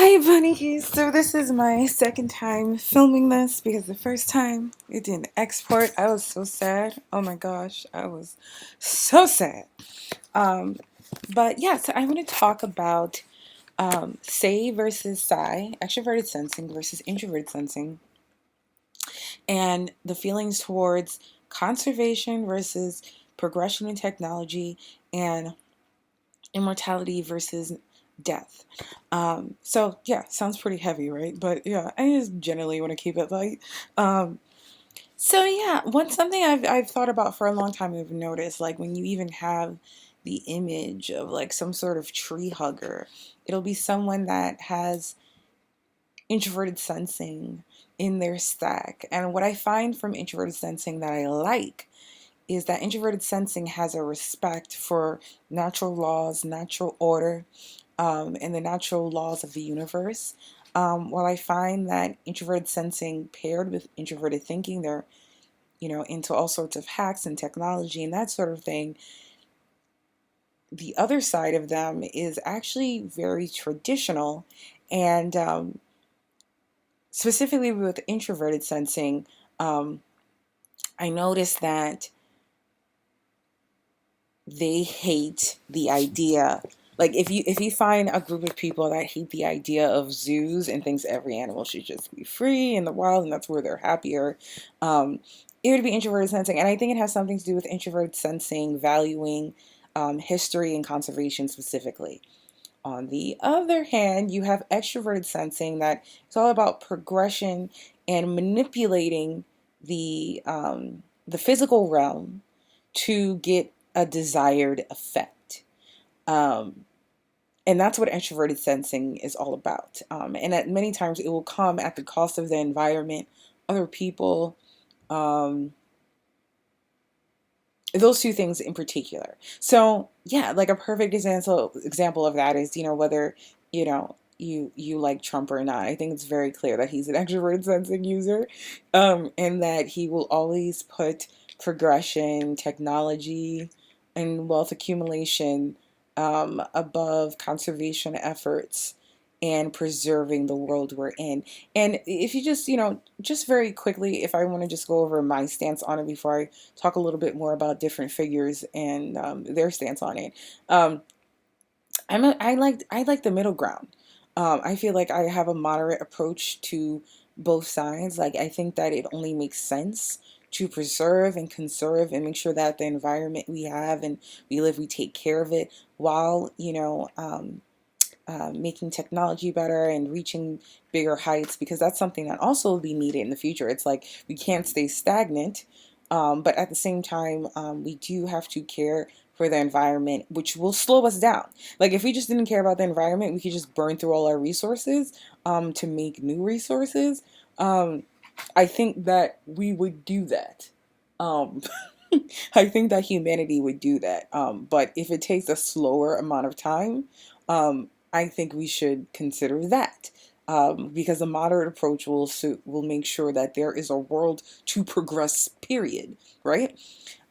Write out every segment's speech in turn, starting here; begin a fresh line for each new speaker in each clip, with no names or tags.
Hi, bunnies. So this is my second time filming this because the first time it didn't export. I was so sad. Oh my gosh, I was so sad. Um, but yeah, so I want to talk about say versus psi, extroverted sensing versus introverted sensing, and the feelings towards conservation versus progression in technology, and immortality versus death. So yeah, sounds pretty heavy, right? But yeah, I just generally want to keep it light. Um, so yeah, something I've thought about for a long time. I've noticed, like when you even have the image of like some sort of tree hugger, it'll be someone that has introverted sensing in their stack. And what I find from introverted sensing that I like is that introverted sensing has a respect for natural laws, natural order, and the natural laws of the universe. While I find that introverted sensing paired with introverted thinking, they're into all sorts of hacks and technology and that sort of thing. The other side of them is actually very traditional, and specifically with introverted sensing, um, I noticed that they hate the idea. Like if you find a group of people that hate the idea of zoos and thinks every animal should just be free in the wild and that's where they're happier, it would be introverted sensing. And I think it has something to do with introverted sensing valuing history and conservation specifically. On the other hand, you have extroverted sensing that it's all about progression and manipulating the physical realm to get a desired effect. Um, and that's what introverted sensing is all about. And at many times it will come at the cost of the environment, other people, um, those two things in particular. So yeah, like a perfect example of that is whether you like Trump or not. I think it's very clear that he's an extroverted sensing user, and that he will always put progression, technology, and wealth accumulation above conservation efforts and preserving the world we're in. And if you just very quickly, if I want to just go over my stance on it before I talk a little bit more about different figures and their stance on it. Um, I like the middle ground. I feel like I have a moderate approach to both sides. Like I think that it only makes sense to preserve and conserve and make sure that the environment we have and we live, we take care of it while making technology better and reaching bigger heights, because that's something that also will be needed in the future. It's like we can't stay stagnant, but at the same time, we do have to care for the environment, which will slow us down. Like if we just didn't care about the environment, we could just burn through all our resources to make new resources. Um, I think that we would do that. Um, I think that humanity would do that. But if it takes a slower amount of time, I think we should consider that. Because a moderate approach will make sure that there is a world to progress, period, right?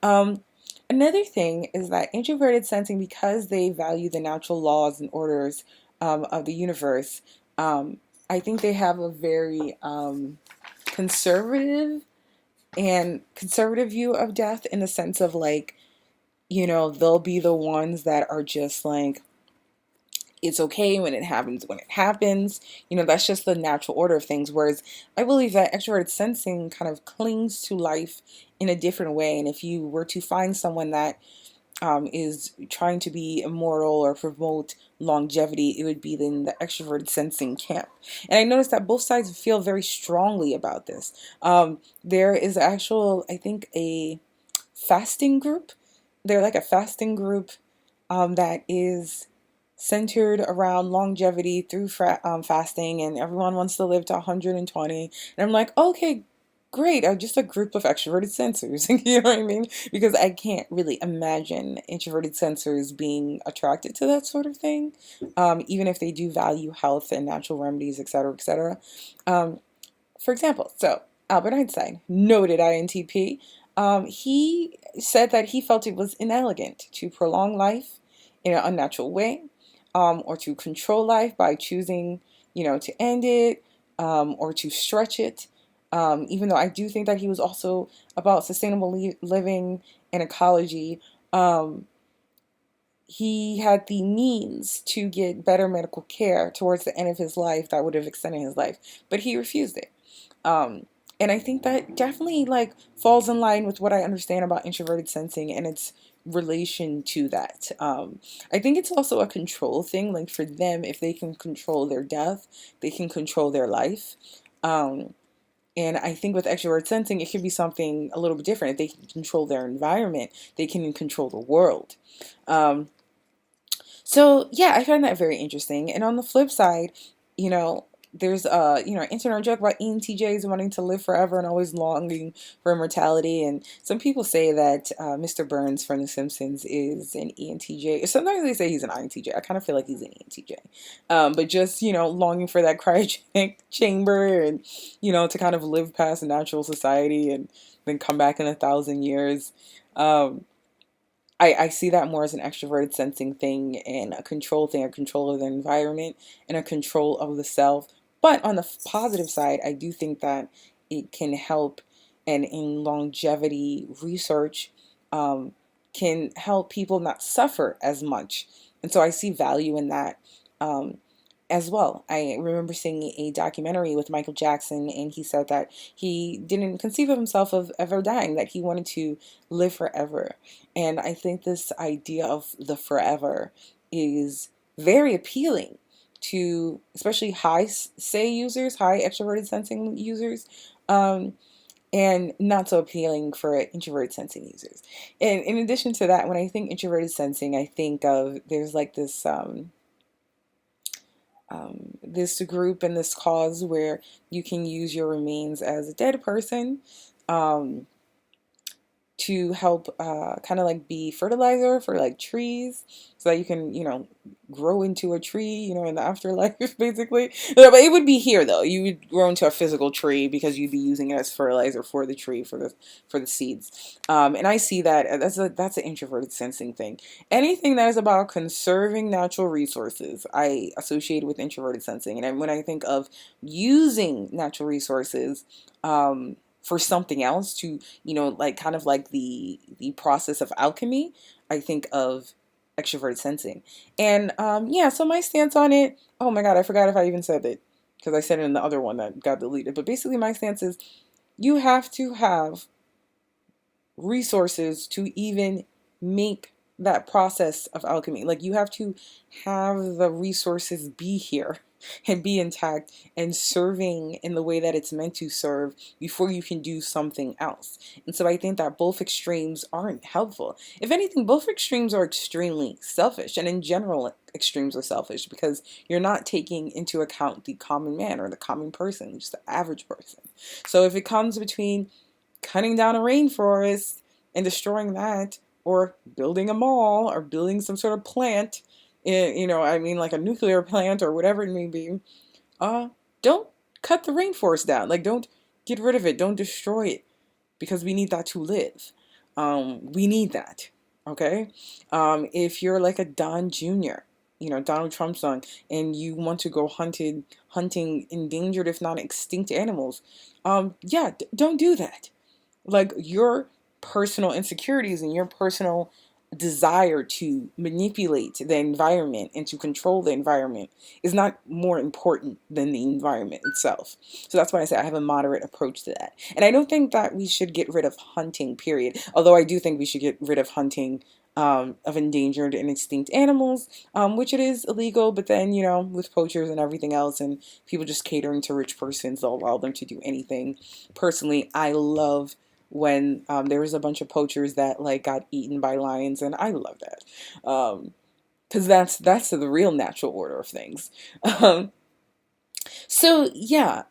Um, Another thing is that introverted sensing, because they value the natural laws and orders of the universe, I think they have a very conservative conservative view of death, in the sense of like, they'll be the ones that are just like, it's okay when it happens when it happens. That's just the natural order of things. Whereas I believe that extroverted sensing kind of clings to life in a different way. And if you were to find someone that is trying to be immortal or promote longevity, it would be in the extroverted sensing camp. And I noticed that both sides feel very strongly about this. There is actual, I think, a fasting group. They're like a fasting group that is centered around longevity through fasting, and everyone wants to live to 120. And I'm like, okay, great. I'm just a group of extroverted sensors. You know what I mean? Because I can't really imagine introverted sensors being attracted to that sort of thing, even if they do value health and natural remedies, etc., etc. Um, for example, so Albert Einstein, noted INTP, he said that he felt it was inelegant to prolong life in an unnatural way, or to control life by choosing to end it, or to stretch it. Even though I do think that he was also about sustainable living and ecology, um, he had the means to get better medical care towards the end of his life that would have extended his life, but he refused it. Um, and I think that definitely like falls in line with what I understand about introverted sensing and its relation to that. I think it's also a control thing. Like for them, if they can control their death, they can control their life. Um, and I think with extrovert sensing, it could be something a little bit different. If they can control their environment, they can control the world. Um, so yeah, I find that very interesting. And on the flip side, you know, there's an internet joke about ENTJs wanting to live forever and always longing for immortality. And some people say that Mr. Burns from The Simpsons is an ENTJ. Sometimes they say he's an INTJ. I kind of feel like he's an ENTJ. But just, longing for that cryogenic chamber and, to kind of live past natural society and then come back in 1,000 years. Um, I see that more as an extroverted sensing thing and a control thing, a control of the environment and a control of the self. But on the positive side, I do think that it can help, and in longevity research, um, can help people not suffer as much. And so I see value in that. Um, as well. I remember seeing a documentary with Michael Jackson, and he said that he didn't conceive of himself of ever dying, that he wanted to live forever. And I think this idea of the forever is very appealing to especially high say users, high extroverted sensing users, and not so appealing for introverted sensing users. And in addition to that, when I think introverted sensing, I think of there's like this group and this cause where you can use your remains as a dead person. Um, to help kind of like be fertilizer for like trees so that you can grow into a tree in the afterlife basically. But it would be here though, you would grow into a physical tree because you'd be using it as fertilizer for the tree, for the seeds. And I see that that's an introverted sensing thing. Anything that is about conserving natural resources I associate with introverted sensing. And when I think of using natural resources for something else to, like kind of like the process of alchemy, I think of extroverted sensing. And yeah, so my stance on it, oh my God, I forgot if I even said it because I said it in the other one that got deleted. But basically my stance is you have to have resources to even make that process of alchemy. Like you have to have the resources be here and be intact and serving in the way that it's meant to serve before you can do something else. And so I think that both extremes aren't helpful. If anything, both extremes are extremely selfish, and in general extremes are selfish because you're not taking into account the common man or the common person, just the average person. So if it comes between cutting down a rainforest and destroying that, or building a mall, or building some sort of plant, I mean, like a nuclear plant or whatever it may be, uh, don't cut the rainforest down. Like, don't get rid of it. Don't destroy it because we need that to live. We need that. Okay. If you're like a Don Jr., Donald Trump's son, and you want to go hunting endangered, if not extinct animals, yeah, don't do that. Like your personal insecurities and your personal desire to manipulate the environment and to control the environment is not more important than the environment itself. So that's why I say I have a moderate approach to that. And I don't think that we should get rid of hunting, period. Although I do think we should get rid of hunting of endangered and extinct animals, which it is illegal, but then, with poachers and everything else and people just catering to rich persons, they'll allow them to do anything. Personally, I love when there was a bunch of poachers that like got eaten by lions, and I love that because that's the real natural order of things. Um, so yeah,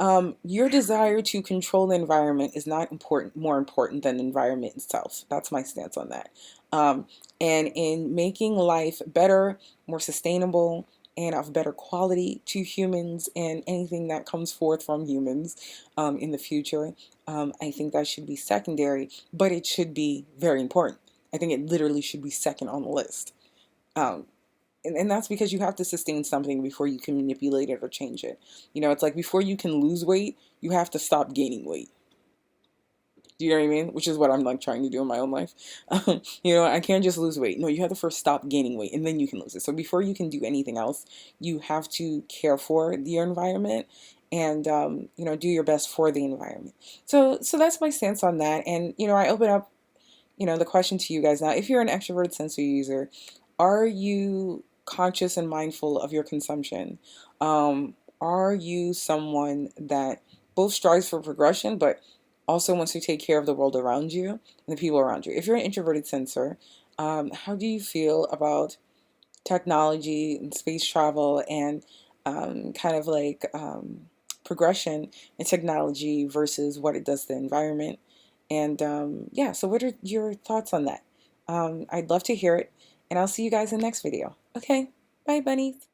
your desire to control the environment is not more important than the environment itself. That's my stance on that. Um, and in making life better, more sustainable, and of better quality to humans and anything that comes forth from humans in the future, I think that should be secondary, but it should be very important. I think it literally should be second on the list. Um, and that's because you have to sustain something before you can manipulate it or change it. It's like before you can lose weight, you have to stop gaining weight. Do you know what I mean? Which is what I'm like trying to do in my own life. I can't just lose weight. No, you have to first stop gaining weight and then you can lose it. So before you can do anything else, you have to care for your environment and, do your best for the environment. So that's my stance on that. And, I open up, the question to you guys now. If you're an extroverted sensor user, are you conscious and mindful of your consumption? Are you someone that both strives for progression, but also wants to take care of the world around you and the people around you? If you're an introverted sensor, how do you feel about technology and space travel and kind of like progression in technology versus what it does to the environment? And yeah, so what are your thoughts on that? I'd love to hear it, and I'll see you guys in the next video. Okay, bye, bunnies.